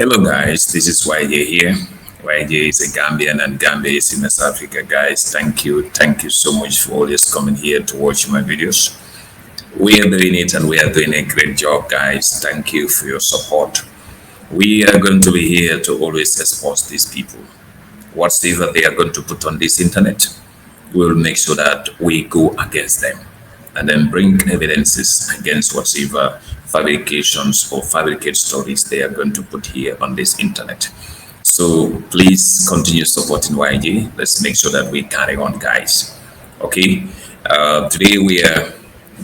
Hello, guys. This is YJ here. YJ is a Gambian and Gambia is in West Africa, guys. Thank you. Thank you so much for always coming here to watch my videos. We are doing it and we are doing a great job, guys. Thank you for your support. We are going to be here to always expose these people. Whatever they are going to put on this internet, we will make sure that we go against them and then bring evidences against whatever fabrications or fabricate stories they are going to put here on this internet. So please continue supporting YG. Let's make sure that we carry on, guys. Okay. Today we are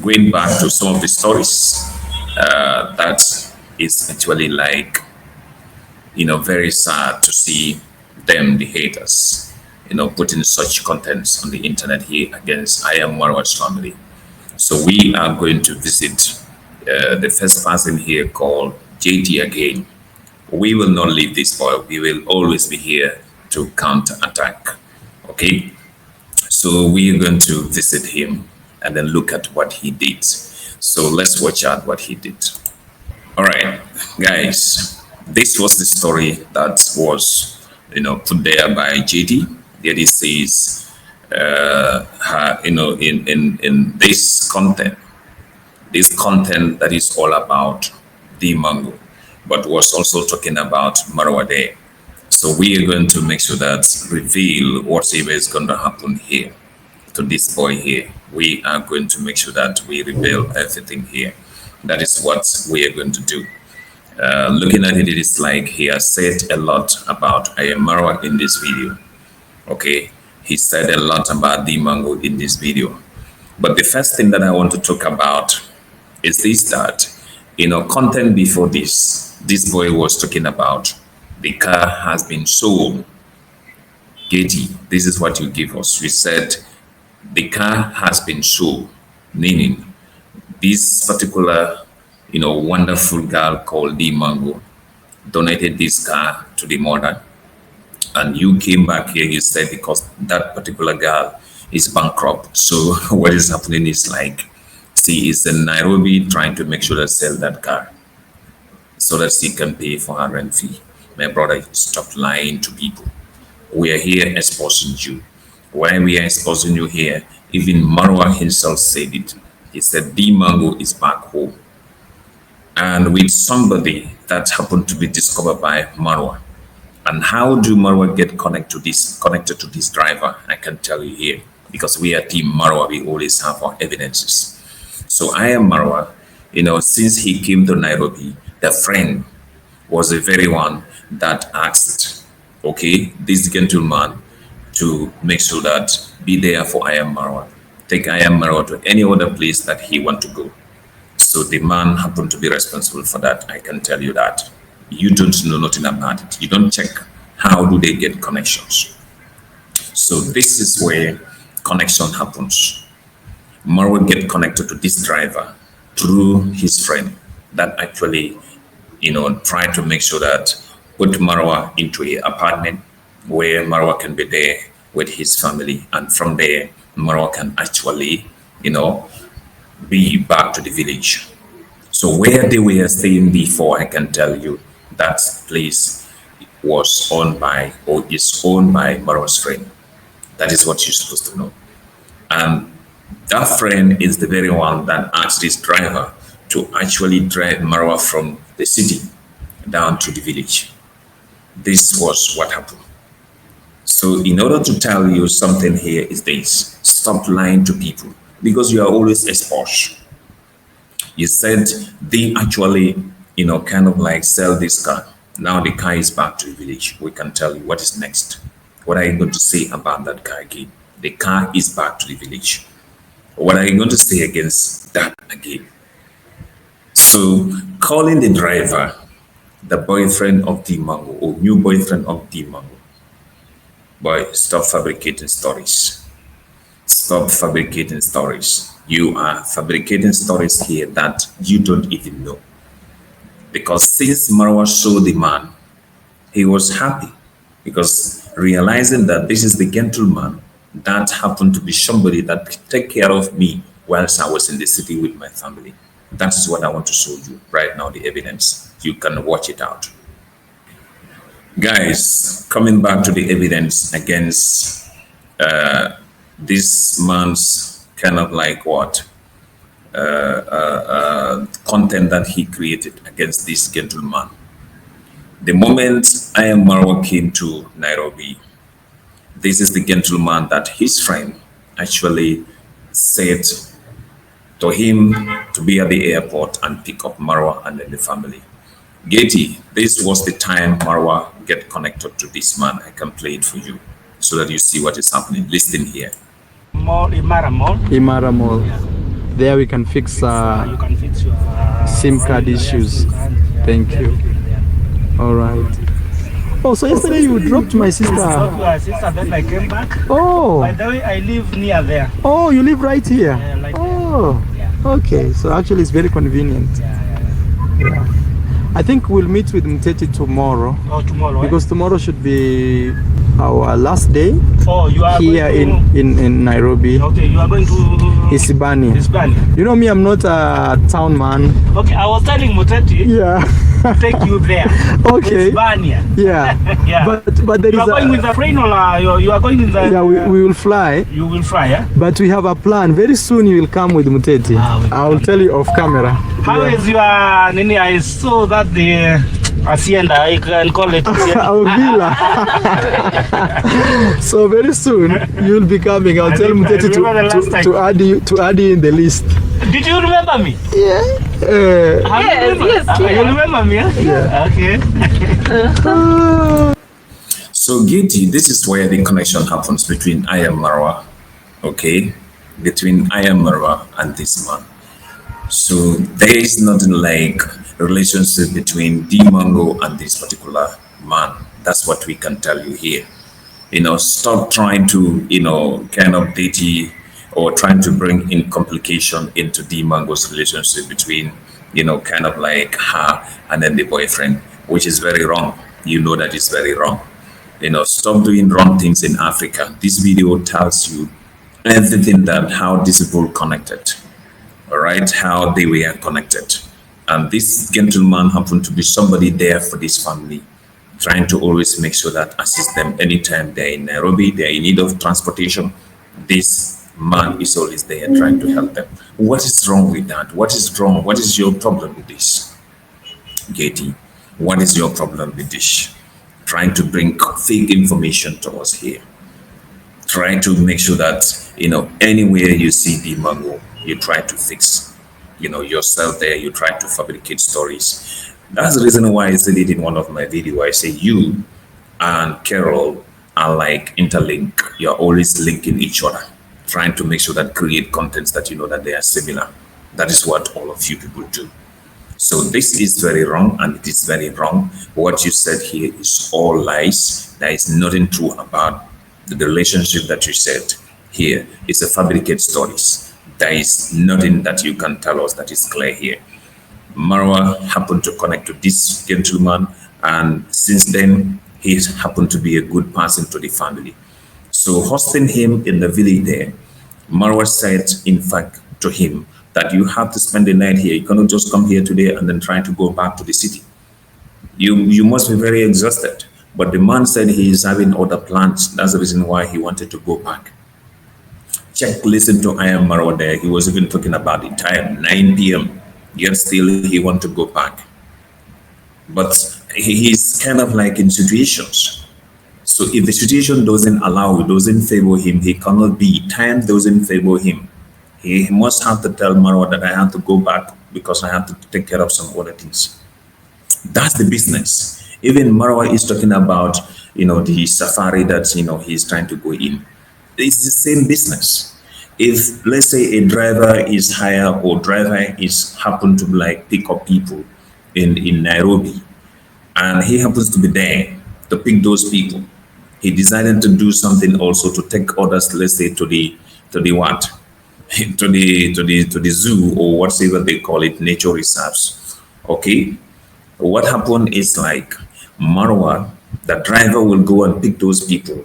going back to some of the stories that is actually like, very sad to see them, the haters, putting such contents on the internet here against I am Marw's family. So we are going to visit the first person here called JT again. We will not leave this boy. We will always be here to counter-attack. Okay? So we are going to visit him and then look at what he did. So let's watch out what he did. All right, guys. This was the story that was, put there by JT. There it says, in this content that is all about the mango, but was also talking about Marwa there. So we are going to make sure that reveal whatever is going to happen here to this boy here. We are going to make sure that we reveal everything here. That is what we are going to do. Looking at it, it is like he has said a lot about I am Marwa in this video. Okay, he said a lot about the mango in this video. But the first thing that I want to talk about is this, that, content before this boy was talking about the car has been sold. Getty, this is what you give us. We said the car has been sold, meaning this particular, wonderful girl called the mango donated this car to the mother. And you came back here, you said because that particular girl is bankrupt. So what is happening is like, she is in Nairobi trying to make sure to sell that car so that she can pay for her rent fee. My brother, stop lying to people. We are here exposing you. Why we are exposing you here? Even Marwa himself said it. He said the mango is back home. And with somebody that happened to be discovered by Marwa. And how do Marwa get connected to this driver? I can tell you here, because we are Team Marwa, we always have our evidences. So I am Marwa, since he came to Nairobi, the friend was the very one that asked, okay, this gentleman to make sure that be there for I am Marwa. Take I am Marwa to any other place that he want to go. So the man happened to be responsible for that. I can tell you that. You don't know nothing about it. You don't check how do they get connections. So this is where connection happens. Marwa get connected to this driver through his friend that actually, try to make sure that put Marwa into an apartment where Marwa can be there with his family. And from there, Marwa can actually, be back to the village. So where they were staying before, I can tell you that place was owned by or is owned by Marwa's friend. That is what you're supposed to know. And that friend is the very one that asked this driver to actually drive Marwa from the city down to the village. This was what happened. So in order to tell you something here is this, stop lying to people because you are always exposed. You said they actually, kind of like sell this car. Now the car is back to the village. We can tell you what is next. What are you going to say about that car again? The car is back to the village. What are you going to say against that again? So calling the driver the boyfriend of the mango or new boyfriend of the mango. Boy, stop fabricating stories. Stop fabricating stories. You are fabricating stories here that you don't even know. Because since Marwa saw the man, he was happy because realizing that this is the gentleman that happened to be somebody that take care of me whilst I was in the city with my family. That is what I want to show you right now, the evidence. You can watch it out. Guys, coming back to the evidence against this man's kind of like what content that he created against this gentleman. The moment I am Marwa came to Nairobi, this is the gentleman that his friend actually said to him to be at the airport and pick up Marwa and then the family. Getty, this was the time Marwa get connected to this man. I can play it for you so that you see what is happening. Listen here. Mall, Imara Mall. Imara Mall. There we can fix You can fix your SIM card issues. Thank you. All right. Oh, so yesterday you dropped my sister. Your sister, then I came back. Oh. By the way, I live near there. Oh, you live right here. Yeah, like Oh. Yeah. Okay. So actually, it's very convenient. Yeah. I think we'll meet with Mteti tomorrow. Oh, tomorrow. Because tomorrow should be our last day Oh, you are here going to, in Nairobi. Okay, you are going to Isibani. Hispania. You know me, I'm not a town man. Okay, I was telling Muteti Yeah. take you there. Okay. Hispania. Yeah. Yeah. But there You is are going with the train or you are going in the... Yeah, we will fly. You will fly, yeah? But we have a plan. Very soon you will come with Muteti. I will tell you off camera. How is your... Nini, I saw that the... Hacienda, I can call it Hacienda. Our villa. So very soon you'll be coming. I'll tell Muteti to add you in the list. Did you remember me? Yeah. Yes. You remember me? Yeah. Okay. So Getty, this is where the connection happens between I am Marwa, okay? Between I am Marwa and this man. So there is nothing like a relationship between D Mango and this particular man. That's what we can tell you here. Stop trying to, kind of dirty or trying to bring in complication into D Mango's relationship between, kind of like her and then the boyfriend, which is very wrong. You know that is very wrong. Stop doing wrong things in Africa. This video tells you everything that how these people connected. All right, how they were connected. And this gentleman happened to be somebody there for this family, trying to always make sure that assist them anytime they're in Nairobi, they're in need of transportation. This man is always there trying to help them. What is wrong with that? What is wrong? What is your problem with this? Getty, what is your problem with this? Trying to bring fake information to us here. Trying to make sure that, anywhere you see the Mango, you try to fix, yourself there, you try to fabricate stories. That's the reason why I said it in one of my videos. I say you and Carol are like interlinked. You're always linking each other, trying to make sure that create contents that that they are similar. That is what all of you people do. So this is very wrong, and it is very wrong. What you said here is all lies. There is nothing true about the relationship that you said here. It's a fabricated stories. There is nothing that you can tell us that is clear here. Marwa happened to connect to this gentleman, and since then, he happened to be a good person to the family. So hosting him in the village there, Marwa said, in fact, to him that you have to spend the night here. You cannot just come here today and then try to go back to the city. You must be very exhausted. But the man said he is having other plans. That's the reason why he wanted to go back. Listen to I am Marwa there. He was even talking about the time, 9 p.m. Yet still he want to go back. But he's kind of like in situations. So if the situation doesn't allow, doesn't favor him, he cannot be. Time doesn't favor him. He must have to tell Marwa that I have to go back because I have to take care of some other things. That's the business. Even Marwa is talking about, the safari that, he's trying to go in. It's the same business. If, let's say, a driver is hired or driver is happen to like pick up people in Nairobi, and he happens to be there to pick those people, he decided to do something also to take others, let's say, to the what? to the zoo or whatever they call it, nature reserves. Okay, what happened is like Marwa, the driver will go and pick those people,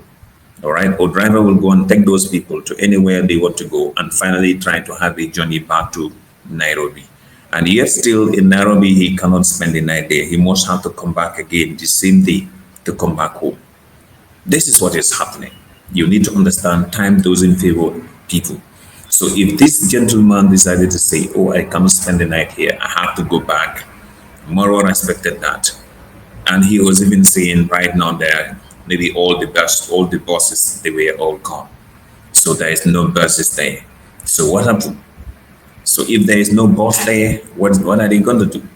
all right, or driver will go and take those people to anywhere they want to go and finally try to have a journey back to Nairobi. And yet still in Nairobi, he cannot spend the night there. He must have to come back again the same day to come back home. This is what is happening. You need to understand time doesn't favor people. So if this gentleman decided to say, oh, I cannot spend the night here, I have to go back, Marwa respected that. And he was even saying right now that maybe all the bosses, they were all gone. So there is no buses there. So what happened? So if there is no boss there, what are they going to do?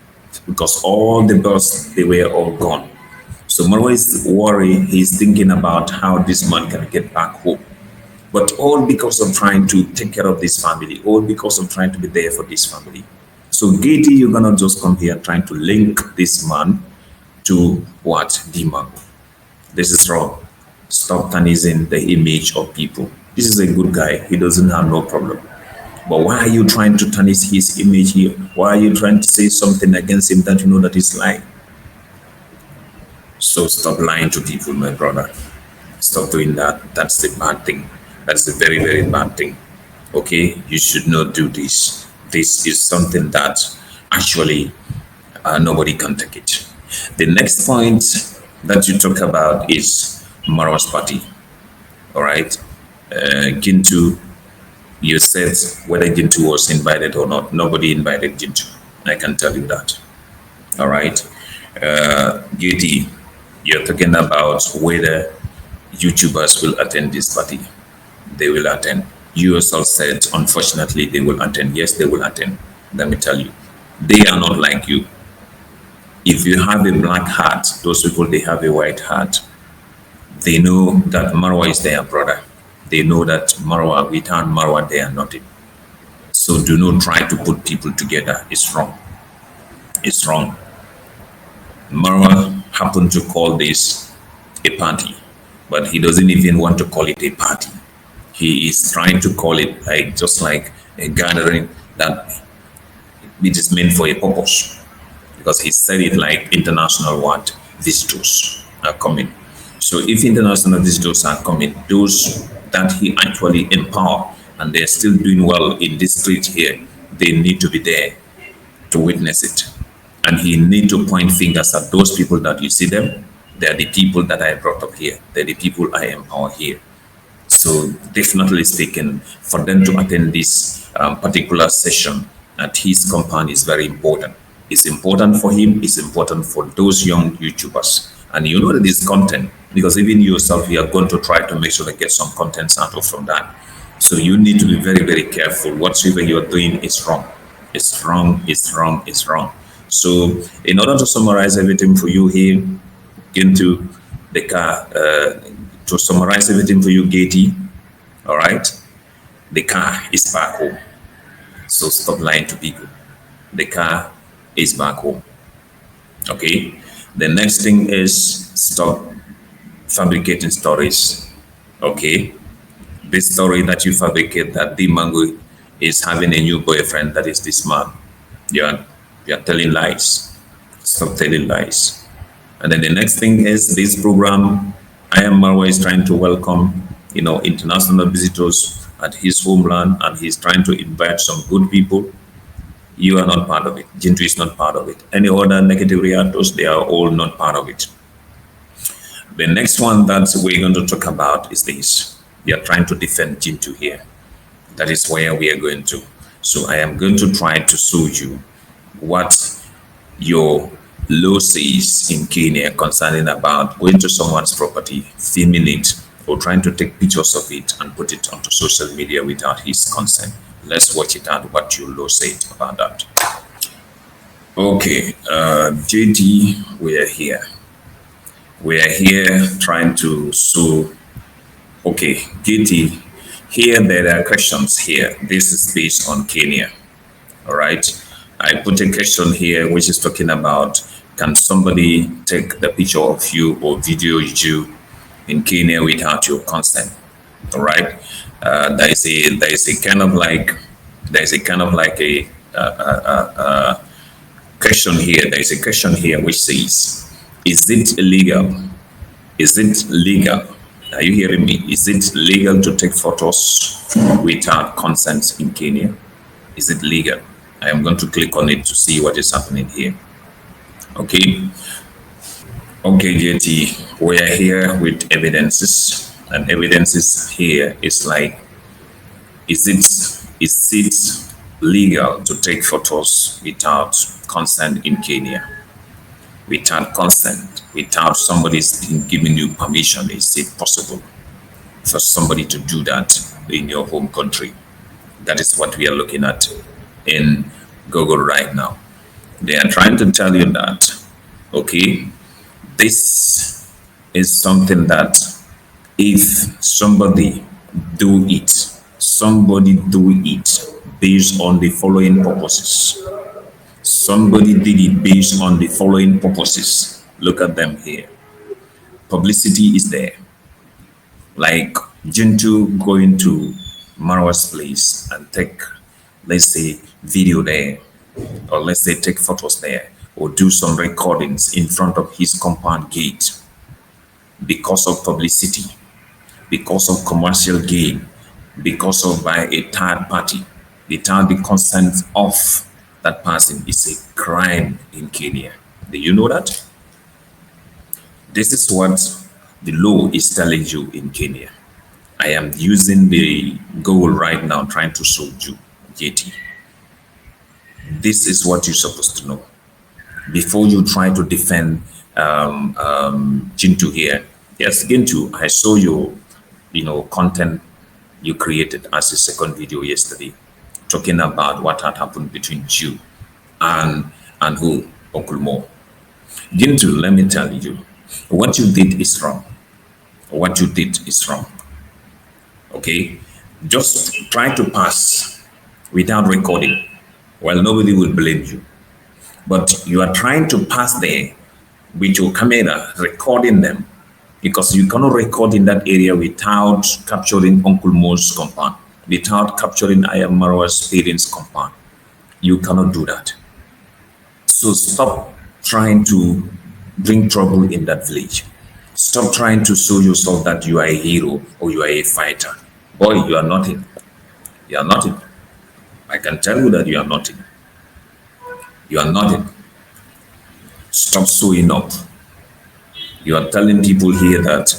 Because all the boss, they were all gone. So Marwa is worried, he's thinking about how this man can get back home. But all because of trying to take care of this family, all because of trying to be there for this family. So Gedi, you're gonna just come here trying to link this man to what? The Marw. This is wrong. Stop tarnishing the image of people. This is a good guy. He doesn't have no problem. But why are you trying to tarnish his image here? Why are you trying to say something against him that you know that is lying? So stop lying to people, my brother. Stop doing that. That's the bad thing. That's a very, very bad thing. Okay? You should not do this. This is something that actually nobody can take it. The next point that you talk about is Marwa's party. All right? Gintu, you said whether Gintu was invited or not. Nobody invited Gintu. I can tell you that. All right? Gedi, you're talking about whether YouTubers will attend this party. They will attend. You yourself said, unfortunately, they will attend. Yes, they will attend. Let me tell you, they are not like you. If you have a black heart, those people, they have a white heart. They know that Marwa is their brother. They know that Marwa, without Marwa, they are nothing. So do not try to put people together. It's wrong. It's wrong. Marwa happened to call this a party, but he doesn't even want to call it a party. He is trying to call it like just like a gathering that it is meant for a purpose, because he said it like international what visitors are coming. So if international visitors are coming, those that he actually empower and they're still doing well in this street here, they need to be there to witness it. And he need to point fingers at those people that you see them. They're the people that I brought up here. They're the people I empower here. So definitely speaking, for them to attend this particular session at his company is very important. It's important for him. It's important for those young YouTubers. And you know that this content, because even yourself, you are going to try to make sure that get some contents out of from that. So you need to be very, very careful. Whatever you're doing is wrong. It's wrong. It's wrong. It's wrong. So in order to summarize everything for you here, into the car, to summarize everything for you, Gedi, all right? The car is back home. So stop lying to people. The car is back home. Okay? The next thing is stop fabricating stories. Okay? This story that you fabricate that the Mango is having a new boyfriend, that is this man. You're telling lies. Stop telling lies. And then the next thing is this program, I Am Marwa is trying to welcome, international visitors at his homeland, and he's trying to invite some good people. You are not part of it. Gintu is not part of it. Any other negative reactors, they are all not part of it. The next one that we're going to talk about is this. We are trying to defend Gintu here. That is where we are going to. So I am going to try to show you what your law says in Kenya concerning about going to someone's property, filming it, or trying to take pictures of it and put it onto social media without his consent. Let's watch it out, what your law said about that. Okay, JD, we are here. We are here trying to show, okay, JD, here there are questions here. This is based on Kenya, all right? I put a question here which is talking about, can somebody take the picture of you or video you in Kenya without your consent? All right. There is a kind of like a question here. There is a question here which says, is it illegal? Is it legal? Are you hearing me? Is it legal to take photos without consent in Kenya? Is it legal? I am going to click on it to see what is happening here. Okay. Okay, JT, we are here with evidences, and evidences here is like, is it legal to take photos without consent in Kenya? Without consent, without somebody's been giving you permission, is it possible for somebody to do that in your home country? That is what we are looking at in Google right now. They are trying to tell you that, okay, this is something that if somebody do it based on the following purposes. Somebody did it based on the following purposes. Look at them here. Publicity is there. Like Gintu going to Marwa's place and take, let's say, video there, or let's say take photos there, or do some recordings in front of his compound gate because of publicity, because of commercial gain, because of by a third party, without the consent of that person, is a crime in Kenya. Do you know that? This is what the law is telling you in Kenya. I am using the goal right now trying to show you, JT. This is what you're supposed to know. Before you try to defend Gintu here. Yes, Gintu, I saw your, content you created as a second video yesterday, talking about what had happened between you and who? Uncle Mo. Gintu, let me tell you, what you did is wrong. What you did is wrong. Okay? Just try to pass without recording. Well, nobody will blame you. But you are trying to pass there with your camera, recording them, because you cannot record in that area without capturing Uncle Mo's compound, without capturing I am Marwa's parents' compound. You cannot do that. So stop trying to bring trouble in that village. Stop trying to show yourself that you are a hero or you are a fighter. Boy, you are nothing. You are nothing. I can tell you that you are nothing. You are nothing. Stop showing up. You are telling people here that,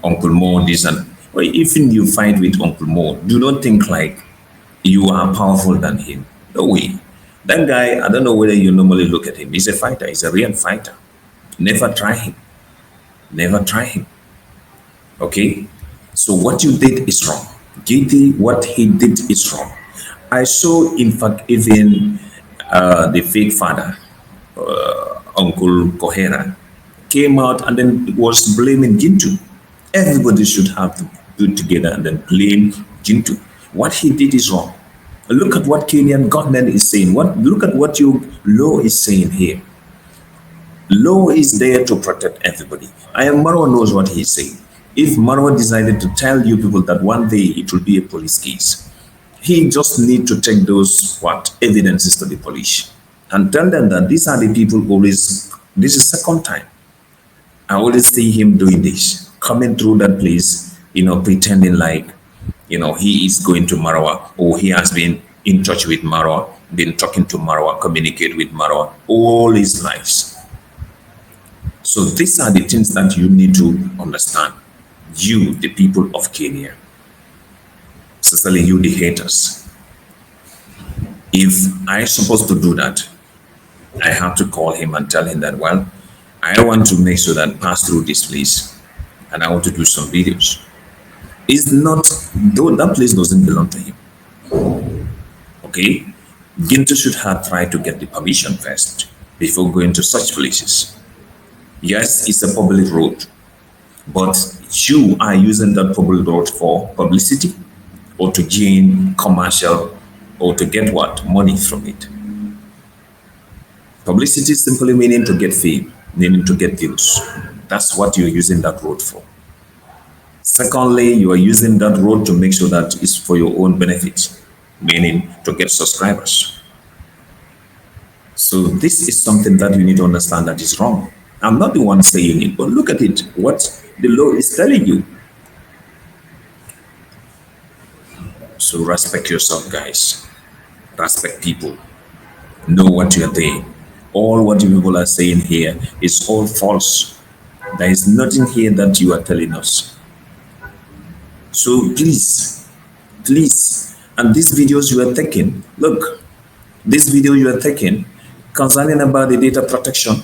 Uncle Mo, this and, well, even you fight with Uncle Mo, do not think like you are powerful than him. No way. That guy, I don't know whether you normally look at him. He's a fighter. He's a real fighter. Never try him. Never try him. Okay? So what you did is wrong. JT, what he did is wrong. I saw, in fact, even the fake father, Uncle Kohera, came out and then was blaming Gintu. Everybody should have to do it together and then blame Gintu. What he did is wrong. Look at what Kenyan government is saying. Look at what your law is saying here. Law is there to protect everybody. I am Marwa knows what he's saying. If Marwa decided to tell you people that one day it will be a police case, he just need to take those evidences to the police and tell them that these are the people who this is second time. I always see him doing this, coming through that place, pretending like, he is going to Marwa, or he has been in touch with Marwa, been talking to Marwa, communicate with Marwa, all his lives. So these are the things that you need to understand. You, the people of Kenya, especially you, the haters. If I'm supposed to do that, I have to call him and tell him that, well, I want to make sure that pass through this place and I want to do some videos. It's not, though that place doesn't belong to him. Okay? Gintu should have tried to get the permission first before going to such places. Yes, it's a public road, but you are using that public road for publicity or to gain commercial or to get what? Money from it. Publicity simply meaning to get fame, meaning to get views. That's what you're using that road for. Secondly, you are using that road to make sure that it's for your own benefit, meaning to get subscribers. So this is something that you need to understand that is wrong. I'm not the one saying it, but look at it, what the law is telling you. So respect yourself, guys. Respect people. Know what you're doing. All what you people are saying here is all false. There is nothing here that you are telling us. So please, please, and these videos you are taking, look, this video you are taking concerning about the data protection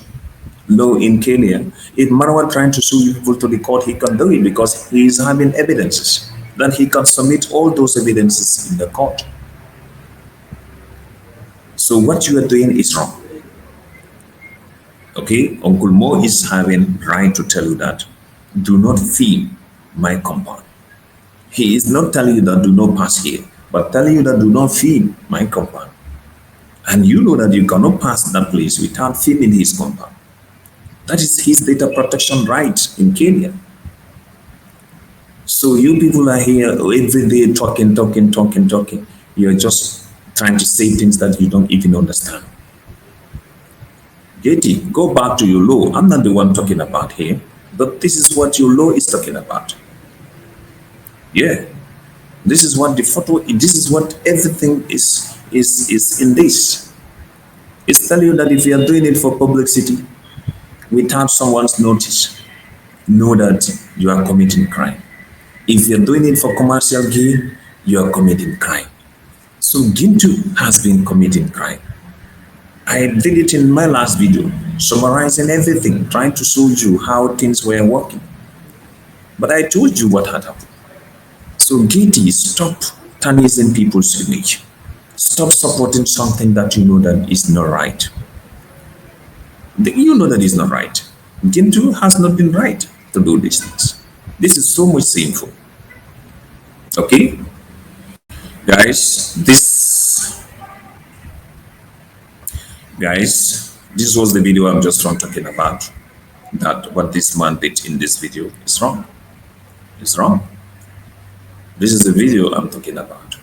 law in Kenya, if Marwa trying to sue you people to the court, he can do it because he is having evidences. Then he can submit all those evidences in the court. So what you are doing is wrong. Okay, Uncle Mo is having right to tell you that do not film my compound. He is not telling you that do not pass here, but telling you that do not film my compound. And you know that you cannot pass that place without filming his compound. That is his data protection right in Kenya. So you people are here every day talking. You're just trying to say things that you don't even understand. Getty, go back to your law. I'm not the one talking about here, but this is what your law is talking about. Yeah, this is what the photo. This is what everything is in this. It's telling you that if you are doing it for publicity without someone's notice, know that you are committing crime. If you're doing it for commercial gain, you are committing crime. So Gintu has been committing crime. I did it in my last video, summarizing everything, trying to show you how things were working. But I told you what had happened. So Gintu, stop tarnishing people's image. Stop supporting something that you know that is not right. You know that is not right. Gintu has not been right to do these things. This is so much sinful. Okay? Guys, this was the video I'm just talking about. That what this man did in this video is wrong. It's wrong. This is the video I'm talking about.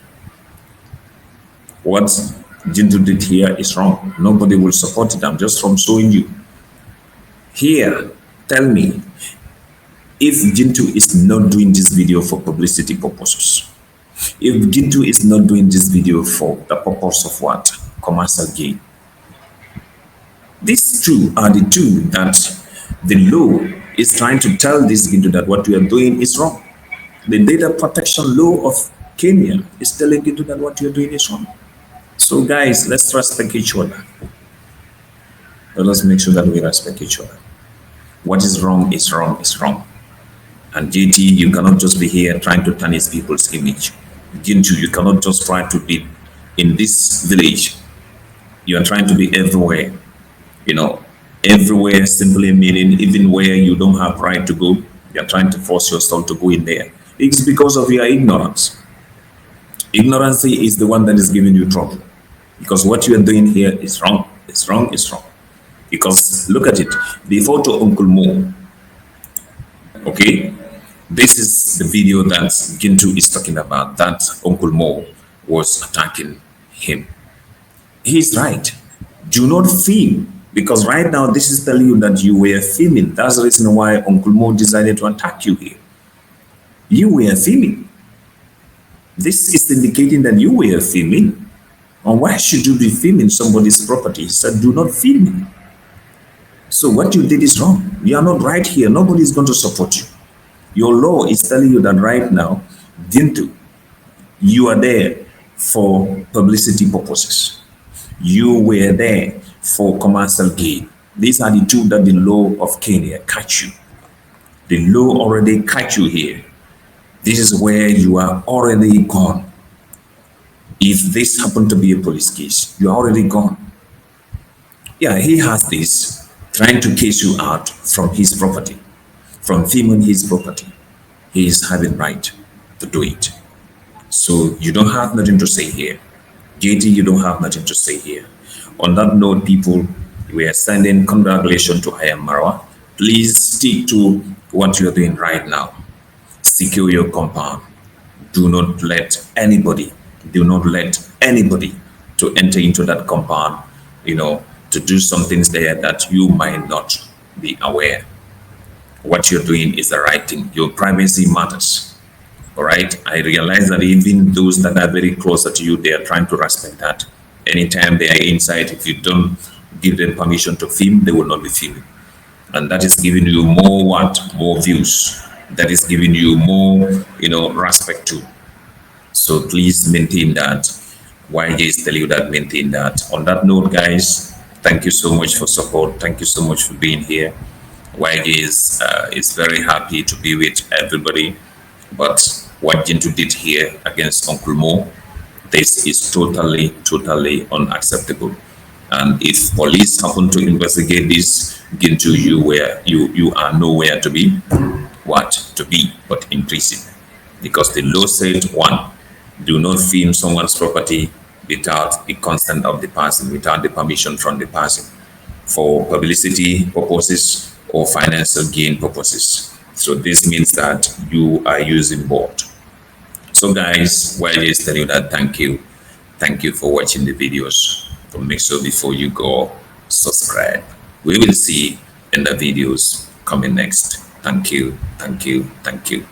What Gintu did here is wrong. Nobody will support it. I'm just showing you. Here, tell me, if Gintu is not doing this video for publicity purposes, if Gintu is not doing this video for the purpose of what? Commercial gain. These two are the two that the law is trying to tell this Gintu that what you are doing is wrong. The data protection law of Kenya is telling Gintu that what you are doing is wrong. So guys, let's respect each other. Let us make sure that we respect each other. What is wrong is wrong is wrong. And JT, you cannot just be here trying to tarnish people's image. Gintu, you cannot just try to be in this village. You are trying to be everywhere. You know, everywhere simply meaning even where you don't have right to go, you are trying to force yourself to go in there. It's because of your ignorance. Ignorance is the one that is giving you trouble. Because what you are doing here is wrong. It's wrong, it's wrong. Because look at it. The photo Uncle Mo. Okay? This is the video that Gintu is talking about, that Uncle Mo was attacking him. He's right. Do not film, because right now this is telling you that you were filming. That's the reason why Uncle Mo decided to attack you here. You were filming. This is indicating that you were filming. And why should you be filming somebody's property? He said, do not film me. So what you did is wrong. You are not right here. Nobody is going to support you. Your law is telling you that right now, Gintu, you are there for publicity purposes. You were there for commercial gain. These are the two that the law of Kenya catch you. The law already catch you here. This is where you are already gone. If this happened to be a police case, you are already gone. Yeah, he has this, trying to case you out from his property, from filming his property. He is having right to do it. So you don't have nothing to say here. JT, you don't have nothing to say here. On that note, people, we are sending congratulations to Marw. Please stick to what you're doing right now. Secure your compound. Do not let anybody to enter into that compound, to do some things there that you might not be aware. What you're doing is the right thing. Your privacy matters. All right. I realize that even those that are very close to you, they are trying to respect that. Anytime they are inside, if you don't give them permission to film, they will not be filming. and that is giving you more what? More views. That is giving you more, respect too. So please maintain that. YJs tell you that, maintain that. On that note, guys, thank you so much for support. Thank you so much for being here. YJ is very happy to be with everybody. But what Gintu did here against Uncle Mo, this is totally, totally unacceptable. And if police happen to investigate this, Gintu, you are nowhere to be but in prison. Because the law said, one, do not film someone's property without the consent of the person, without the permission from the person, for publicity purposes or financial gain purposes. So this means that you are using both. So guys, while just telling you that, thank you for watching the videos. But make sure before you go, subscribe. We will see in the videos coming next. Thank you, thank you, thank you.